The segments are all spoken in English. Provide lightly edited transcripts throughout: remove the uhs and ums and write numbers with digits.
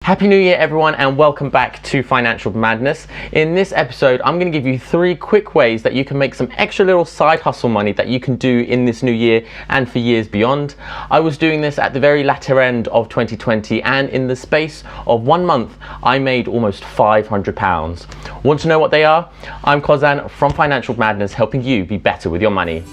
Happy New Year everyone, and welcome back to Financial Madness. In this episode, I'm going to give you 3 quick ways that you can make some extra little side hustle money that you can do in this new year and for years beyond. I was doing this at the very latter end of 2020, and in the space of 1 month, I made almost £500. Want to know what they are? I'm Kozan from Financial Madness, helping you be better with your money.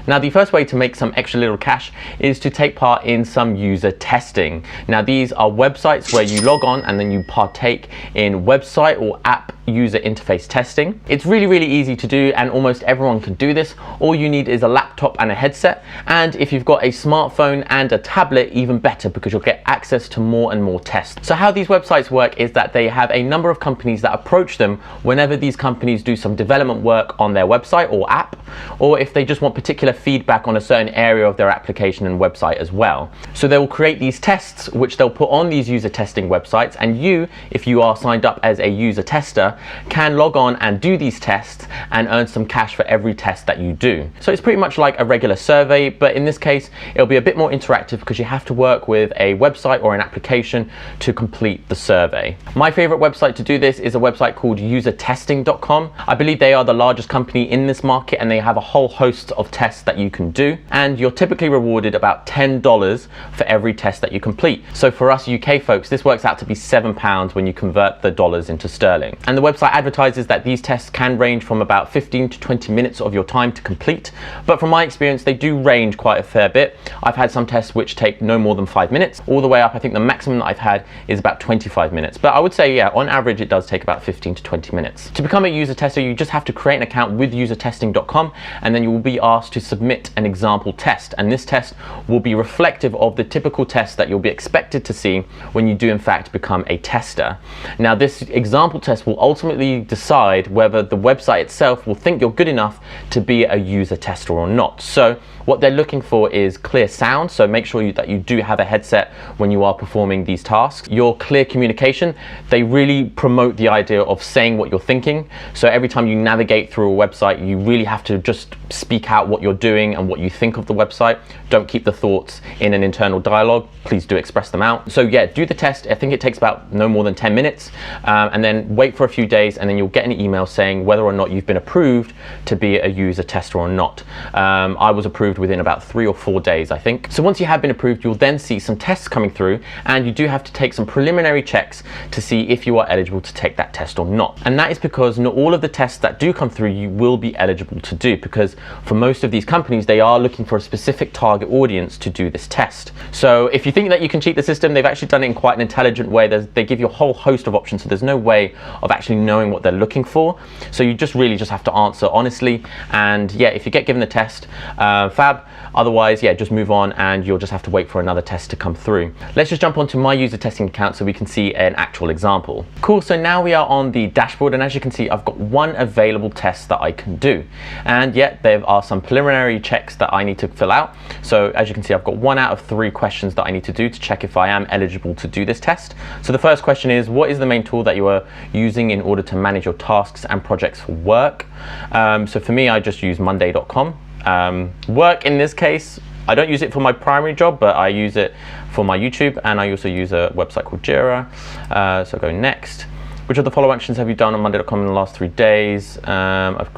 Now, the first way to make some extra little cash is to take part in some user testing. Now, these are websites where you log on and then you partake in website or app user interface testing. It's really easy to do, and almost everyone can do this. All you need is a laptop and a headset, and if you've got a smartphone and a tablet, even better, because you'll get access to more and more tests. So how these websites work is that they have a number of companies that approach them whenever these companies do some development work on their website or app, or if they just want particular feedback on a certain area of their application and website as well. So they will create these tests which they'll put on these user testing websites, and you, if you are signed up as a user tester, can log on and do these tests and earn some cash for every test that you do. So it's pretty much like a regular survey, but in this case it'll be a bit more interactive because you have to work with a website or an application to complete the survey. My favorite website to do this is a website called usertesting.com. I believe they are the largest company in this market, and they have a whole host of tests that you can do, and you're typically rewarded about $10 for every test that you complete. So for us UK folks, this works out to be £7 when you convert the dollars into sterling. And the website advertises that these tests can range from about 15 to 20 minutes of your time to complete, but from my experience they do range quite a fair bit. I've had some tests which take no more than 5 minutes, all the way up. I think the maximum that I've had is about 25 minutes, but I would say, yeah, on average it does take about 15 to 20 minutes. To become a user tester, you just have to create an account with usertesting.com, and then you will be asked to submit an example test, and this test will be reflective of the typical test that you'll be expected to see when you do in fact become a tester. Now, this example test will ultimately decide whether the website itself will think you're good enough to be a user tester or not. So what they're looking for is clear sound, so make sure that you do have a headset when you are performing these tasks. Your clear communication, they really promote the idea of saying what you're thinking. So every time you navigate through a website, you really have to just speak out what you're doing and what you think of the website. Don't keep the thoughts in an internal dialogue, please do express them out. So yeah, do the test. I think it takes about no more than 10 minutes, and then wait for a few days, and then you'll get an email saying whether or not you've been approved to be a user tester or not. I was approved within about 3 or 4 days, I think. So once you have been approved, you'll then see some tests coming through, and you do have to take some preliminary checks to see if you are eligible to take that test or not. And that is because not all of the tests that do come through you will be eligible to do, because for most of these companies, they are looking for a specific target audience to do this test. So if you think that you can cheat the system, they've actually done it in quite an intelligent way. They give you a whole host of options, so there's no way of actually knowing what they're looking for. So you really just have to answer honestly, and yeah, if you get given the test, fab. Otherwise, yeah, just move on, and you'll just have to wait for another test to come through. Let's just jump onto my user testing account so we can see an actual example. Cool, so now we are on the dashboard, and as you can see, I've got 1 available test that I can do. And yet there are some preliminary checks that I need to fill out. So as you can see, I've got 1 out of 3 questions that I need to do to check if I am eligible to do this test. So the first question is, what is the main tool that you are using in order to manage your tasks and projects for work? So for me, I just use monday.com. Work in this case, I don't use it for my primary job, but I use it for my YouTube, and I also use a website called Jira. So go next. Which of the following actions have you done on monday.com in the last 3 days? I've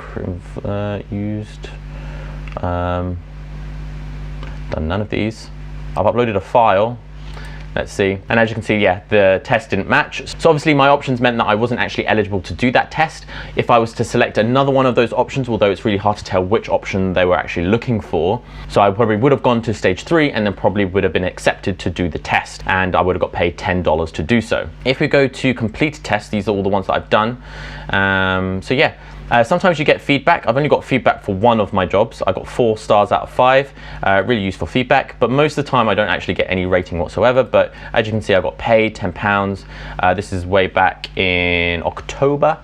done none of these. I've uploaded a file. Let's see, and as you can see, yeah, the test didn't match. So obviously my options meant that I wasn't actually eligible to do that test. If I was to select another one of those options, although it's really hard to tell which option they were actually looking for, so I probably would have gone to stage 3 and then probably would have been accepted to do the test, and I would have got paid $10 to do so. If we go to completed tests, these are all the ones that I've done. So yeah, sometimes you get feedback. I've only got feedback for 1 of my jobs. I got 4 stars out of 5, really useful feedback, but most of the time I don't actually get any rating whatsoever. But as you can see, I got paid £10. This is way back in October.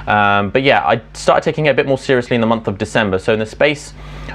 But yeah, I started taking it a bit more seriously in the month of December. So in the space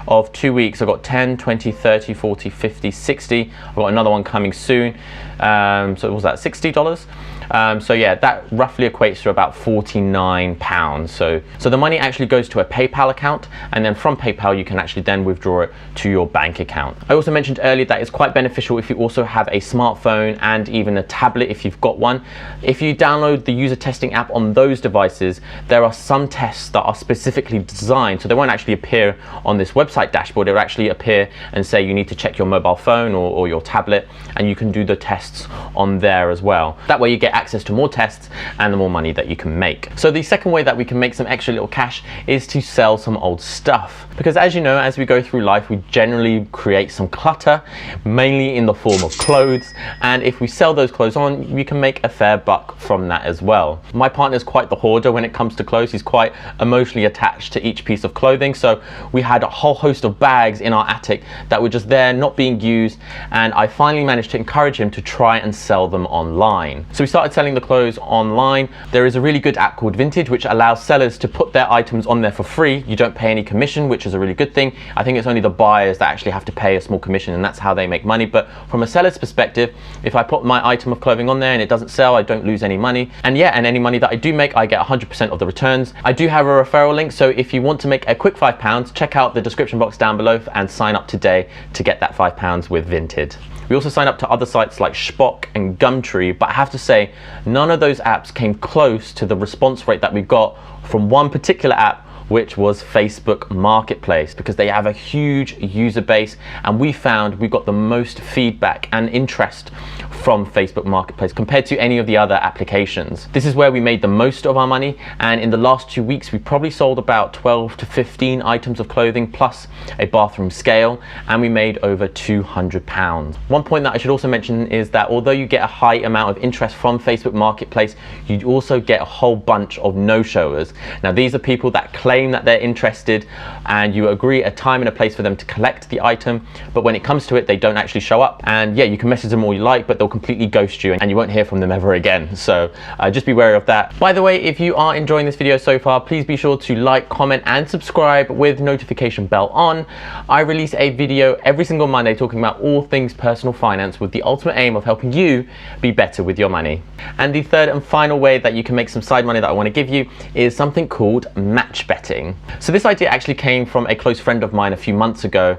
of 2 weeks, I got 10, 20, 30, 40, 50, 60. I've got another one coming soon. So what was that, $60? So yeah, that roughly equates to about £49. So the money actually goes to a PayPal account, and then from PayPal you can actually then withdraw it to your bank account. I also mentioned earlier that it's quite beneficial if you also have a smartphone and even a tablet if you've got one. If you download the user testing app on those devices, there are some tests that are specifically designed, so they won't actually appear on this website dashboard. They'll actually appear and say you need to check your mobile phone or your tablet, and you can do the tests on there as well. That way you get access to more tests and the more money that you can make. So the second way that we can make some extra little cash is to sell some old stuff, because as you know, as we go through life, we generally create some clutter, mainly in the form of clothes, and if we sell those clothes on, we can make a fair buck from that as well. My partner's quite the hoarder when it comes to clothes. He's quite emotionally attached to each piece of clothing, so we had a whole host of bags in our attic that were just there not being used, and I finally managed to encourage him to try and sell them online. So we started selling the clothes online. There is a really good app called Vintage which allows sellers to put their items on there for free. You don't pay any commission, which is a really good thing. I think it's only the buyers that actually have to pay a small commission, and that's how they make money. But from a seller's perspective, if I put my item of clothing on there and it doesn't sell, I don't lose any money. And yeah, and any money that I do make, I get 100% of the returns. I do have a referral link, so if you want to make a quick £5, check out the description box down below and sign up today to get that £5 with Vinted. We also signed up to other sites like Spock and Gumtree, but I have to say, none of those apps came close to the response rate that we got from one particular app, which was Facebook Marketplace, because they have a huge user base, and we found we got the most feedback and interest from Facebook Marketplace compared to any of the other applications. This is where we made the most of our money, and in the last 2 weeks we probably sold about 12 to 15 items of clothing plus a bathroom scale, and we made over £200. One point that I should also mention is that although you get a high amount of interest from Facebook Marketplace, you also get a whole bunch of no-showers. Now these are people that claim that they're interested, and you agree a time and a place for them to collect the item, but when it comes to it, they don't actually show up. And yeah, you can message them all you like, but they'll completely ghost you and you won't hear from them ever again. So just be wary of that. By the way, if you are enjoying this video so far, please be sure to like, comment and subscribe with notification bell on. I release a video every single Monday talking about all things personal finance with the ultimate aim of helping you be better with your money. And the third and final way that you can make some side money that I want to give you is something called match betting. So this idea actually came from a close friend of mine a few months ago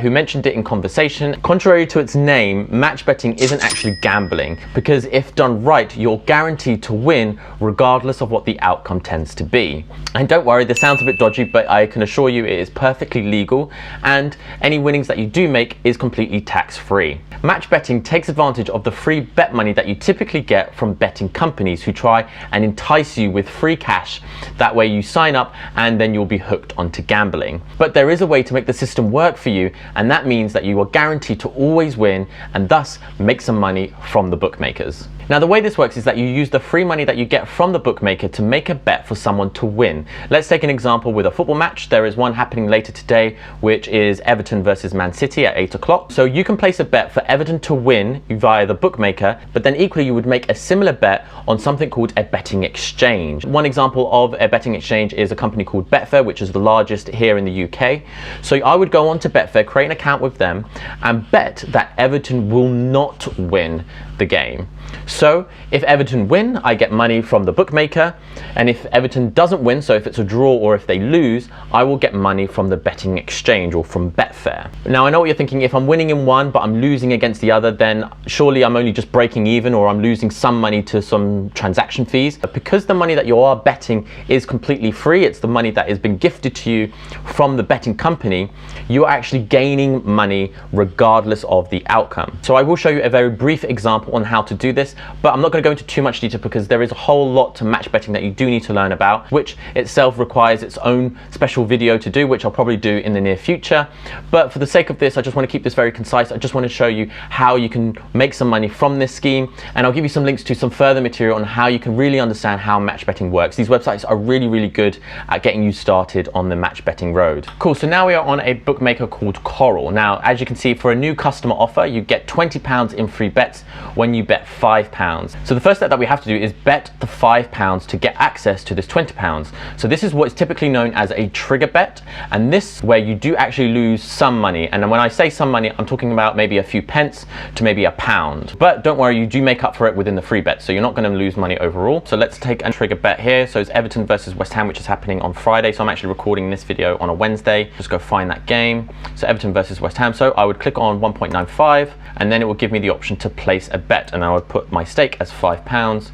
who mentioned it in conversation. Contrary to its name, match betting isn't actually gambling, because if done right, you're guaranteed to win regardless of what the outcome tends to be. And don't worry, this sounds a bit dodgy, but I can assure you it is perfectly legal, and any winnings that you do make is completely tax-free. Match betting takes advantage of the free bet money that you typically get from betting companies who try and entice you with free cash. That way you sign up and then you'll be hooked onto gambling. But there is a way to make the system work for you, and that means that you are guaranteed to always win and thus make some money from the bookmakers. Now the way this works is that you use the free money that you get from the bookmaker to make a bet for someone to win. Let's take an example with a football match. There is one happening later today, which is Everton versus Man City at 8 o'clock. So you can place a bet for Everton to win via the bookmaker, but then equally you would make a similar bet on something called a betting exchange. One example of a betting exchange is a company called Betfair, which is the largest here in the UK. So I would go on to Betfair, create an account with them, and bet that Everton will not win the game. So if Everton win, I get money from the bookmaker, and if Everton doesn't win, so if it's a draw or if they lose, I will get money from the betting exchange or from Betfair. Now I know what you're thinking, if I'm winning in one but I'm losing against the other, then surely I'm only just breaking even, or I'm losing some money to some transaction fees. But because the money that you are betting is completely free, it's the money that has been gifted to you from the betting company, you're actually gaining money regardless of the outcome. So I will show you a very brief example on how to do this, but I'm not going to go into too much detail because there is a whole lot to match betting that you do need to learn about, which itself requires its own special video to do, which I'll probably do in the near future. But for the sake of this, I just want to keep this very concise. I just want to show you how you can make some money from this scheme, and I'll give you some links to some further material on how you can really understand how match betting works. These websites are really good at getting you started on the match betting road. Cool, so now we are on a bookmaker called Coral. Now, as you can see, for a new customer offer, you get £20 in free bets when you bet £5. So the first step that we have to do is bet the £5 to get access to this £20. So this is what is typically known as a trigger bet, and this is where you do actually lose some money. And when I say some money, I'm talking about maybe a few pence to maybe £1. But don't worry, you do make up for it within the free bet, so you're not going to lose money overall. So let's take a trigger bet here. So it's Everton versus West Ham, which is happening on Friday. So I'm actually recording this video on a Wednesday. Just go find that game. So Everton versus West Ham. So I would click on 1.95, and then it will give me the option to place a bet, and I would put my stake as £5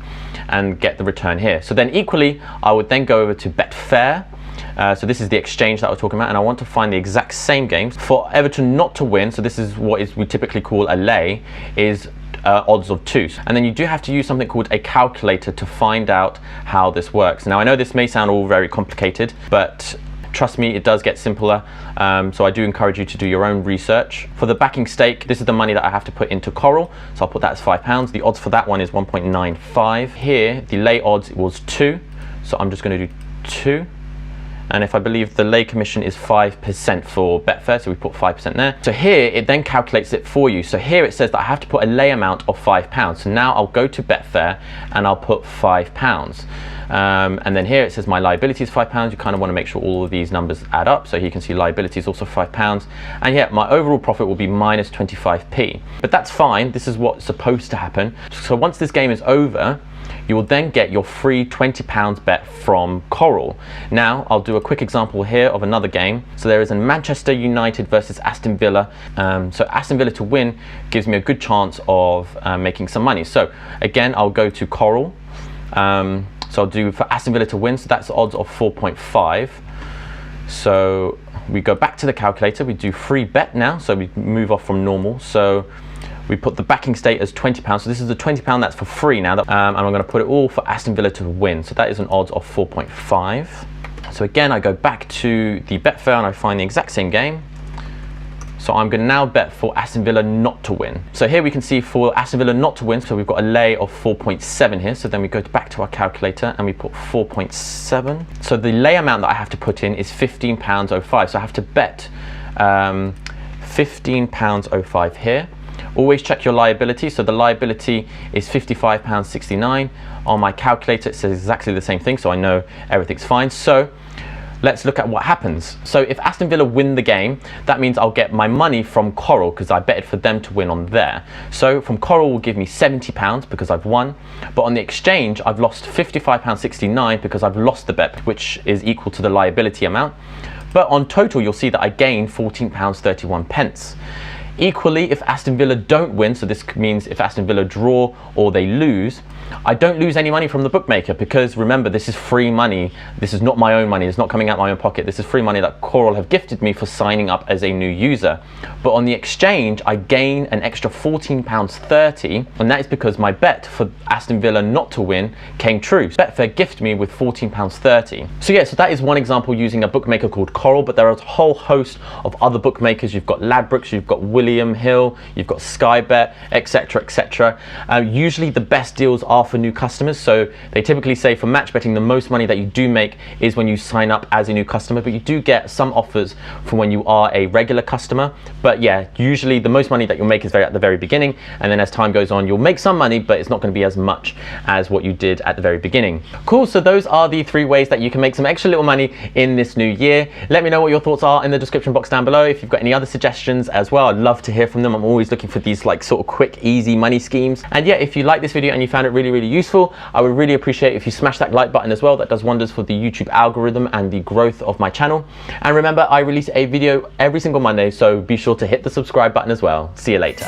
and get the return here. So then equally, I would then go over to Betfair. So this is the exchange that I was talking about, and I want to find the exact same games for Everton not to win. So this is what we typically call a lay, is odds of 2. And then you do have to use something called a calculator to find out how this works. Now I know this may sound all very complicated, but trust me, it does get simpler. So I do encourage you to do your own research. For the backing stake, this is the money that I have to put into Coral. So I'll put that as £5. The odds for that one is 1.95. Here, the lay odds was 2. So I'm just going to do 2. And if I believe the lay commission is 5% for Betfair, so we put 5% there. So here, it then calculates it for you. So here it says that I have to put a lay amount of £5. So now I'll go to Betfair and I'll put £5. And then here it says my liability is £5. You kind of want to make sure all of these numbers add up. So here you can see liability is also £5. And yeah, my overall profit will be minus 25p. But that's fine. This is what's supposed to happen. So once this game is over, you will then get your free £20 bet from Coral. Now, I'll do a quick example here of another game. So there is a Manchester United versus Aston Villa. So Aston Villa to win gives me a good chance of making some money. So again, I'll go to Coral. So I'll do for Aston Villa to win, so that's odds of 4.5. So we go back to the calculator, we do free bet now, so we move off from normal. So we put the backing stake as £20. So this is the £20 that's for free now. And I'm going to put it all for Aston Villa to win. So that is an odds of 4.5. So again, I go back to the Betfair and I find the exact same game. So I'm going to now bet for Aston Villa not to win. So here we can see for Aston Villa not to win, so we've got a lay of 4.7 here. So then we go back to our calculator and we put 4.7. So the lay amount that I have to put in is £15.05. So I have to bet £15.05 here. Always check your liability. So the liability is £55.69. On my calculator, it says exactly the same thing, so I know everything's fine. So let's look at what happens. So if Aston Villa win the game, that means I'll get my money from Coral because I betted for them to win on there. So from Coral will give me £70 because I've won, but on the exchange I've lost £55.69 because I've lost the bet, which is equal to the liability amount. But on total, you'll see that I gain £14.31. Equally, if Aston Villa don't win, so this means if Aston Villa draw or they lose, I don't lose any money from the bookmaker because remember, this is free money. This is not my own money. It's not coming out of my own pocket. This is free money that Coral have gifted me for signing up as a new user. But on the exchange, I gain an extra £14.30, and that is because my bet for Aston Villa not to win came true. Betfair gifted me with £14.30. So yeah, so that is one example using a bookmaker called Coral, but there are a whole host of other bookmakers. You've got Ladbrokes, you've got William Hill, you've got Skybet, etc., etc. Usually the best deals are for new customers. So they typically say for match betting, the most money that you do make is when you sign up as a new customer, but you do get some offers for when you are a regular customer. But yeah, usually the most money that you'll make is at the very beginning, and then as time goes on, you'll make some money, but it's not going to be as much as what you did at the very beginning. Cool, so those are the 3 ways that you can make some extra little money in this new year. Let me know what your thoughts are in the description box down below. If you've got any other suggestions as well, I'd love to hear from them. I'm always looking for these like sort of quick, easy money schemes. And yeah, if you like this video and you found it really useful, I would really appreciate if you smash that like button as well. That does wonders for the YouTube algorithm and the growth of my channel. And remember, I release a video every single Monday, so be sure to hit the subscribe button as well. See you later.